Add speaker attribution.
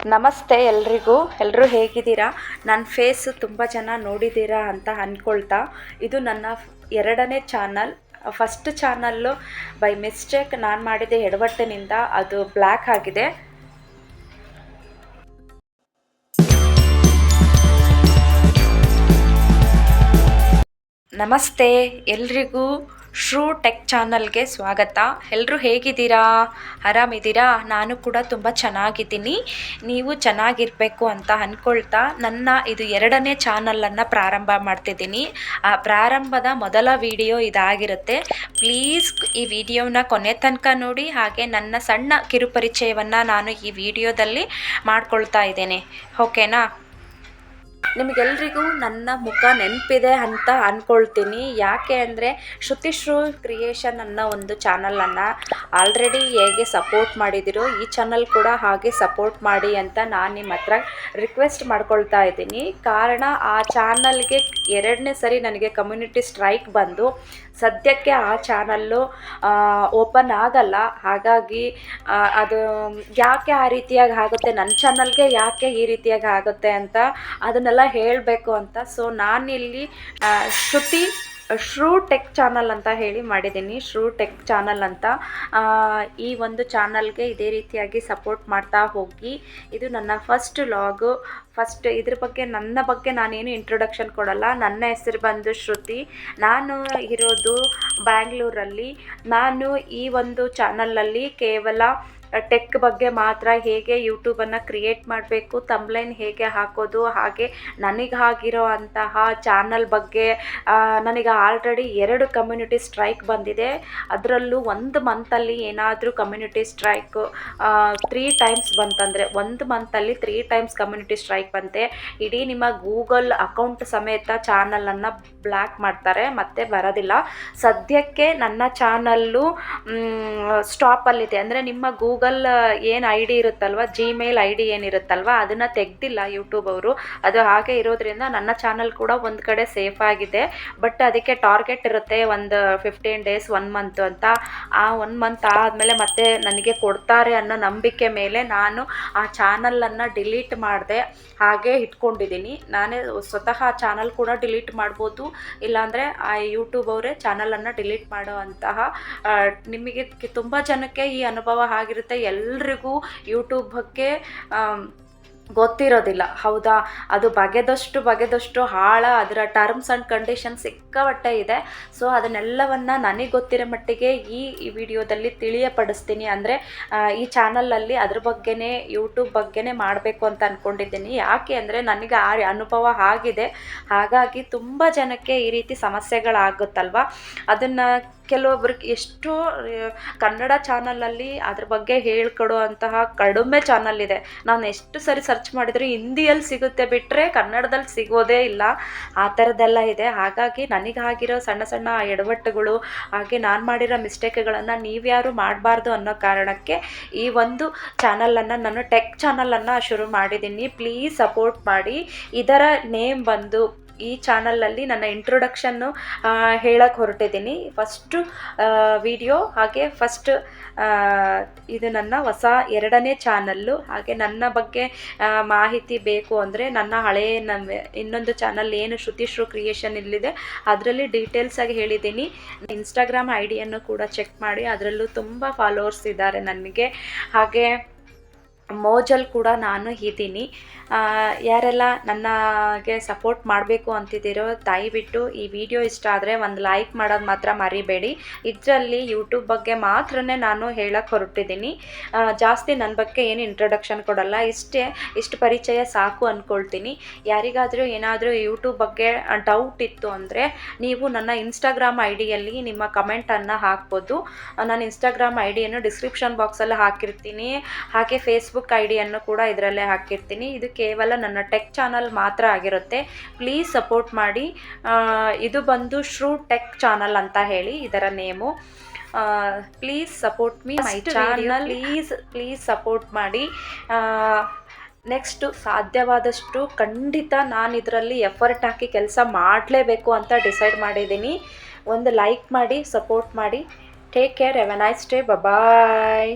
Speaker 1: ನಮಸ್ತೆ ಎಲ್ರಿಗೂ. ಎಲ್ಲರೂ ಹೇಗಿದ್ದೀರಾ? ನನ್ನ ಫೇಸ್ ತುಂಬ ಜನ ನೋಡಿದ್ದೀರಾ ಅಂತ ಅಂದ್ಕೊಳ್ತಾ, ಇದು ನನ್ನ ಎರಡನೇ channel. First channel by mistake ನಾನು ಮಾಡಿದ ಎಡವಟ್ಟಿನಿಂದ ಅದು ಬ್ಲ್ಯಾಕ್ ಆಗಿದೆ. ನಮಸ್ತೆ ಎಲ್ರಿಗೂ. ಶ್ರೂ ಟೆಕ್ ಚಾನಲ್ಗೆ ಸ್ವಾಗತ. ಎಲ್ಲರೂ ಹೇಗಿದ್ದೀರಾ? ಆರಾಮಿದ್ದೀರಾ? ನಾನು ಕೂಡ ತುಂಬ ಚೆನ್ನಾಗಿದ್ದೀನಿ. ನೀವು ಚೆನ್ನಾಗಿರಬೇಕು ಅಂತ ಅಂದ್ಕೊಳ್ತಾ ನನ್ನ ಇದು ಎರಡನೇ ಚಾನಲನ್ನು ಪ್ರಾರಂಭ ಮಾಡ್ತಿದ್ದೀನಿ. ಆ ಪ್ರಾರಂಭದ ಮೊದಲ ವಿಡಿಯೋ ಇದಾಗಿರುತ್ತೆ. ಪ್ಲೀಸ್ ಈ ವಿಡಿಯೋನ ಕೊನೆ ತನಕ ನೋಡಿ. ಹಾಗೆ ನನ್ನ ಸಣ್ಣ ಕಿರುಪರಿಚಯವನ್ನು ನಾನು ಈ ವಿಡಿಯೋದಲ್ಲಿ ಮಾಡ್ಕೊಳ್ತಾ ಇದ್ದೇನೆ. ಓಕೆನಾ? ನಿಮಗೆಲ್ರಿಗೂ ನನ್ನ ಮುಖ ನೆನಪಿದೆ ಅಂತ ಅಂದ್ಕೊಳ್ತೀನಿ. ಯಾಕೆ ಅಂದರೆ ಶ್ರುತಿಶ್ರೂ ಕ್ರಿಯೇಷನ್ ಅನ್ನೋ ಒಂದು ಚಾನಲನ್ನು ಆಲ್ರೆಡಿ ಹೇಗೆ ಸಪೋರ್ಟ್ ಮಾಡಿದಿರೋ ಈ ಚಾನಲ್ ಕೂಡ ಹಾಗೆ ಸಪೋರ್ಟ್ ಮಾಡಿ ಅಂತ ನಾನು ನಿಮ್ಮ ಹತ್ರ ರಿಕ್ವೆಸ್ಟ್ ಮಾಡ್ಕೊಳ್ತಾ ಇದ್ದೀನಿ. ಕಾರಣ ಆ ಚಾನಲ್ಗೆ ಎರಡನೇ ಸರಿ ನನಗೆ ಕಮ್ಯುನಿಟಿ ಸ್ಟ್ರೈಕ್ ಬಂದು ಸದ್ಯಕ್ಕೆ ಆ ಚಾನಲ್ಲು ಓಪನ್ ಆಗಲ್ಲ. ಹಾಗಾಗಿ ಅದು ಯಾಕೆ ಆ ರೀತಿಯಾಗಿ ಆಗುತ್ತೆ, ನನ್ನ ಚಾನಲ್ಗೆ ಯಾಕೆ ಈ ರೀತಿಯಾಗಿ ಆಗುತ್ತೆ ಅಂತ ಅದನ್ನೆಲ್ಲ ಹೇಳಬೇಕು ಅಂತ. ಸೊ ನಾನಿಲ್ಲಿ ಶ್ರೂ ಟೆಕ್ ಚಾನಲ್ ಅಂತ ಹೇಳಿ ಮಾಡಿದ್ದೀನಿ. ಶ್ರೂ ಟೆಕ್ ಚಾನಲ್ ಅಂತ ಈ ಒಂದು ಚಾನಲ್ಗೆ ಇದೇ ರೀತಿಯಾಗಿ ಸಪೋರ್ಟ್ ಮಾಡ್ತಾ ಹೋಗಿ. ಇದು ನನ್ನ ಫಸ್ಟ್ ಲಾಗು. ಇದ್ರ ಬಗ್ಗೆ ನನ್ನ ಬಗ್ಗೆ ನಾನೇನು ಇಂಟ್ರೊಡಕ್ಷನ್ ಕೊಡಲ್ಲ. ನನ್ನ ಹೆಸರು ಬಂದು ಶ್ರುತಿ. ನಾನು ಇರೋದು ಬ್ಯಾಂಗ್ಳೂರಲ್ಲಿ. ನಾನು ಈ ಒಂದು ಚಾನಲಲ್ಲಿ ಕೇವಲ ಟೆಕ್ ಬಗ್ಗೆ ಮಾತ್ರ, ಹೇಗೆ ಯೂಟ್ಯೂಬನ್ನು ಕ್ರಿಯೇಟ್ ಮಾಡಬೇಕು, ತಮ್ಲೈನ್ ಹೇಗೆ ಹಾಕೋದು, ಹಾಗೆ ನನಗಾಗಿರೋ ಅಂತಹ ಚಾನಲ್ ಬಗ್ಗೆ ನನಗೆ ಆಲ್ರೆಡಿ 2 ಕಮ್ಯುನಿಟಿ ಸ್ಟ್ರೈಕ್ ಬಂದಿದೆ. ಅದರಲ್ಲೂ 1 ಮಂತಲ್ಲಿ ಏನಾದರೂ ಕಮ್ಯುನಿಟಿ ಸ್ಟ್ರೈಕ್ 3 ಟೈಮ್ಸ್ ಬಂತಂದರೆ 1 ಮಂತಲ್ಲಿ 3 ಟೈಮ್ಸ್ ಕಮ್ಯುನಿಟಿ ಸ್ಟ್ರೈಕ್ ಬಂತೆ. ಇಡೀ ನಿಮ್ಮ ಗೂಗಲ್ ಅಕೌಂಟ್ ಸಮೇತ ಚಾನಲನ್ನು ಬ್ಲ್ಯಾಕ್ ಮಾಡ್ತಾರೆ, ಮತ್ತೆ ಬರೋದಿಲ್ಲ. ಸದ್ಯಕ್ಕೆ ನನ್ನ ಚಾನಲ್ಲು ಸ್ಟಾಪಲ್ಲಿದೆ. ಅಂದರೆ ನಿಮ್ಮ ಗೂಗಲ್ ಏನು ಐ ಡಿ ಇರುತ್ತಲ್ವ, ಜಿಮೇಲ್ ಐ ಡಿ ಏನಿರುತ್ತಲ್ವ ಅದನ್ನು ತೆಗೆದಿಲ್ಲ ಯೂಟ್ಯೂಬ್ ಅವರು. ಅದು ಹಾಗೆ ಇರೋದ್ರಿಂದ ನನ್ನ ಚಾನಲ್ ಕೂಡ ಒಂದು ಕಡೆ ಸೇಫ್ ಆಗಿದೆ. ಬಟ್ ಅದಕ್ಕೆ ಟಾರ್ಗೆಟ್ ಇರುತ್ತೆ ಒಂದು 15 ಡೇಸ್ 1 ಮಂತ್ ಅಂತ. ಆ 1 ಮಂತ್ ಆದಮೇಲೆ ಮತ್ತೆ ನನಗೆ ಕೊಡ್ತಾರೆ ಅನ್ನೋ ನಂಬಿಕೆ ಮೇಲೆ ನಾನು ಆ ಚಾನಲನ್ನು ಡಿಲೀಟ್ ಮಾಡಿದೆ, ಹಾಗೆ ಇಟ್ಕೊಂಡಿದ್ದೀನಿ. ನಾನೇ ಸ್ವತಃ ಆ ಚಾನಲ್ ಕೂಡ ಡಿಲೀಟ್ ಮಾಡ್ಬೋದು, ಇಲ್ಲಾಂದರೆ ಆ ಯೂಟ್ಯೂಬ್ ಅವರೇ ಚಾನಲನ್ನು ಡಿಲೀಟ್ ಮಾಡುವಂತಹ ನಿಮಗೆ ತುಂಬ ಜನಕ್ಕೆ ಈ ಅನುಭವ ಆಗಿರುತ್ತೆ. ಎಲ್ರಿಗೂ ಯೂಟ್ಯೂಬ್ ಬಗ್ಗೆ ಗೊತ್ತಿರೋದಿಲ್ಲ, ಹೌದಾ? ಅದು ಬಗೆದಷ್ಟು ಆಳ, ಅದರ ಟರ್ಮ್ಸ್ ಆ್ಯಂಡ್ ಕಂಡೀಷನ್ ಸಿಕ್ಕಾಪಟ್ಟೆ ಇದೆ. ಸೊ ಅದನ್ನೆಲ್ಲವನ್ನು ನನಗೆ ಗೊತ್ತಿರೋ ಮಟ್ಟಿಗೆ ಈ ವಿಡಿಯೋದಲ್ಲಿ ತಿಳಿಯಪಡಿಸ್ತೀನಿ. ಅಂದರೆ ಈ ಚಾನಲಲ್ಲಿ ಅದ್ರ ಬಗ್ಗೆನೇ, ಯೂಟ್ಯೂಬ್ ಬಗ್ಗೆನೇ ಮಾಡಬೇಕು ಅಂತ ಅಂದ್ಕೊಂಡಿದ್ದೀನಿ. ಯಾಕೆ ಅಂದರೆ ನನಗೆ ಆ ಅನುಭವ ಆಗಿದೆ. ಹಾಗಾಗಿ ತುಂಬ ಜನಕ್ಕೆ ಈ ರೀತಿ ಸಮಸ್ಯೆಗಳಾಗುತ್ತಲ್ವ, ಅದನ್ನು ಕೆಲವೊಬ್ರಿಗೆ ಎಷ್ಟೋ ಕನ್ನಡ ಚಾನಲಲ್ಲಿ ಅದ್ರ ಬಗ್ಗೆ ಹೇಳ್ಕೊಡೋ ಅಂತಹ ಕಡಿಮೆ ಚಾನಲ್ ಇದೆ. ನಾನು ಎಷ್ಟು ಸರಿ ಸರ್ಚ್ ಮಾಡಿದರೆ ಹಿಂದಿಯಲ್ಲಿ ಸಿಗುತ್ತೆ ಬಿಟ್ಟರೆ ಕನ್ನಡದಲ್ಲಿ ಸಿಗೋದೇ ಇಲ್ಲ. ಆ ಥರದ್ದೆಲ್ಲ ಇದೆ. ಹಾಗಾಗಿ ನನಗಾಗಿರೋ ಸಣ್ಣ ಸಣ್ಣ ಎಡವಟ್ಟುಗಳು, ಹಾಗೆ ನಾನು ಮಾಡಿರೋ ಮಿಸ್ಟೇಕ್ಗಳನ್ನು ನೀವ್ಯಾರು ಮಾಡಬಾರ್ದು ಅನ್ನೋ ಕಾರಣಕ್ಕೆ ಈ ಒಂದು ಚಾನಲನ್ನು, ನಾನು ಟೆಕ್ ಚಾನಲನ್ನು ಶುರು ಮಾಡಿದ್ದೀನಿ. ಪ್ಲೀಸ್ ಸಪೋರ್ಟ್ ಮಾಡಿ. ಇದರ ನೇಮ್ ಬಂದು, ಈ ಚಾನಲಲ್ಲಿ ನನ್ನ ಇಂಟ್ರೊಡಕ್ಷನ್ನು ಹೇಳಕ್ಕೆ ಹೊರಟಿದ್ದೀನಿ. ಫಸ್ಟು ವಿಡಿಯೋ, ಹಾಗೆ ಫಸ್ಟ್ ಇದು ನನ್ನ ಹೊಸ ಎರಡನೇ ಚಾನಲ್ಲು. ಹಾಗೆ ನನ್ನ ಬಗ್ಗೆ ಮಾಹಿತಿ ಬೇಕು ಅಂದರೆ ನನ್ನ ಹಳೆಯ ಇನ್ನೊಂದು ಚಾನಲ್ ಏನು ಶ್ರುತಿಶ್ರೂ ಕ್ರಿಯೇಷನ್ ಇಲ್ಲಿದೆ ಅದರಲ್ಲಿ ಡೀಟೇಲ್ಸಾಗಿ ಹೇಳಿದ್ದೀನಿ. ಇನ್ಸ್ಟಾಗ್ರಾಮ್ ಐ ಡಿಯನ್ನು ಕೂಡ ಚೆಕ್ ಮಾಡಿ, ಅದರಲ್ಲೂ ತುಂಬ ಫಾಲೋವರ್ಸ್ ಇದ್ದಾರೆ ನನಗೆ. ಹಾಗೆ ಮೋಜಲ್ಲಿ ಕೂಡ ನಾನು ಇದ್ದೀನಿ. ಯಾರೆಲ್ಲ ನನಗೆ ಸಪೋರ್ಟ್ ಮಾಡಬೇಕು ಅಂತಿದ್ದೀರೋ ದಯವಿಟ್ಟು ಈ ವಿಡಿಯೋ ಇಷ್ಟ ಆದರೆ ಒಂದು ಲೈಕ್ ಮಾಡೋದು ಮಾತ್ರ ಮರಿಬೇಡಿ. ಇದರಲ್ಲಿ ಯೂಟ್ಯೂಬ್ ಬಗ್ಗೆ ಮಾತ್ರನೇ ನಾನು ಹೇಳಕ್ಕೆ ಹೊರಟಿದ್ದೀನಿ. ಜಾಸ್ತಿ ನನ್ನ ಬಗ್ಗೆ ಏನು ಇಂಟ್ರೊಡಕ್ಷನ್ ಕೊಡಲ್ಲ. ಇಷ್ಟು ಪರಿಚಯ ಸಾಕು ಅಂದ್ಕೊಳ್ತೀನಿ. ಯಾರಿಗಾದರೂ ಏನಾದರೂ ಯೂಟ್ಯೂಬ್ ಬಗ್ಗೆ ಡೌಟ್ ಇತ್ತು ಅಂದರೆ ನೀವು ನನ್ನ ಇನ್ಸ್ಟಾಗ್ರಾಮ್ ಐ ಡಿಯಲ್ಲಿ ನಿಮ್ಮ ಕಮೆಂಟನ್ನು ಹಾಕ್ಬೋದು. ನಾನು ಇನ್ಸ್ಟಾಗ್ರಾಮ್ ಐ ಡಿಯನ್ನು ಡಿಸ್ಕ್ರಿಪ್ಷನ್ ಬಾಕ್ಸಲ್ಲಿ ಹಾಕಿರ್ತೀನಿ. ಹಾಗೆ ಫೇಸ್ಬುಕ್ ಐ ಡಿಯನ್ನು ಕೂಡ ಇದರಲ್ಲೇ ಹಾಕಿರ್ತೀನಿ. ಇದು ಕೇವಲ ನನ್ನ ಟೆಕ್ ಚಾನಲ್ ಮಾತ್ರ ಆಗಿರುತ್ತೆ. ಪ್ಲೀಸ್ ಸಪೋರ್ಟ್ ಮಾಡಿ. ಇದು ಬಂದು ಶ್ರೂ ಟೆಕ್ ಚಾನಲ್ ಅಂತ ಹೇಳಿ ಇದರ name. Please support me, my channel. Please support ಮಾಡಿ. ನೆಕ್ಸ್ಟು ಸಾಧ್ಯವಾದಷ್ಟು ಖಂಡಿತ ನಾನು ಇದರಲ್ಲಿ ಎಫರ್ಟ್ ಹಾಕಿ ಕೆಲಸ ಮಾಡಲೇಬೇಕು ಅಂತ ಡಿಸೈಡ್ ಮಾಡಿದ್ದೀನಿ. ಒಂದು ಲೈಕ್ ಮಾಡಿ, ಸಪೋರ್ಟ್ ಮಾಡಿ. Take care. Have a nice day. Bye.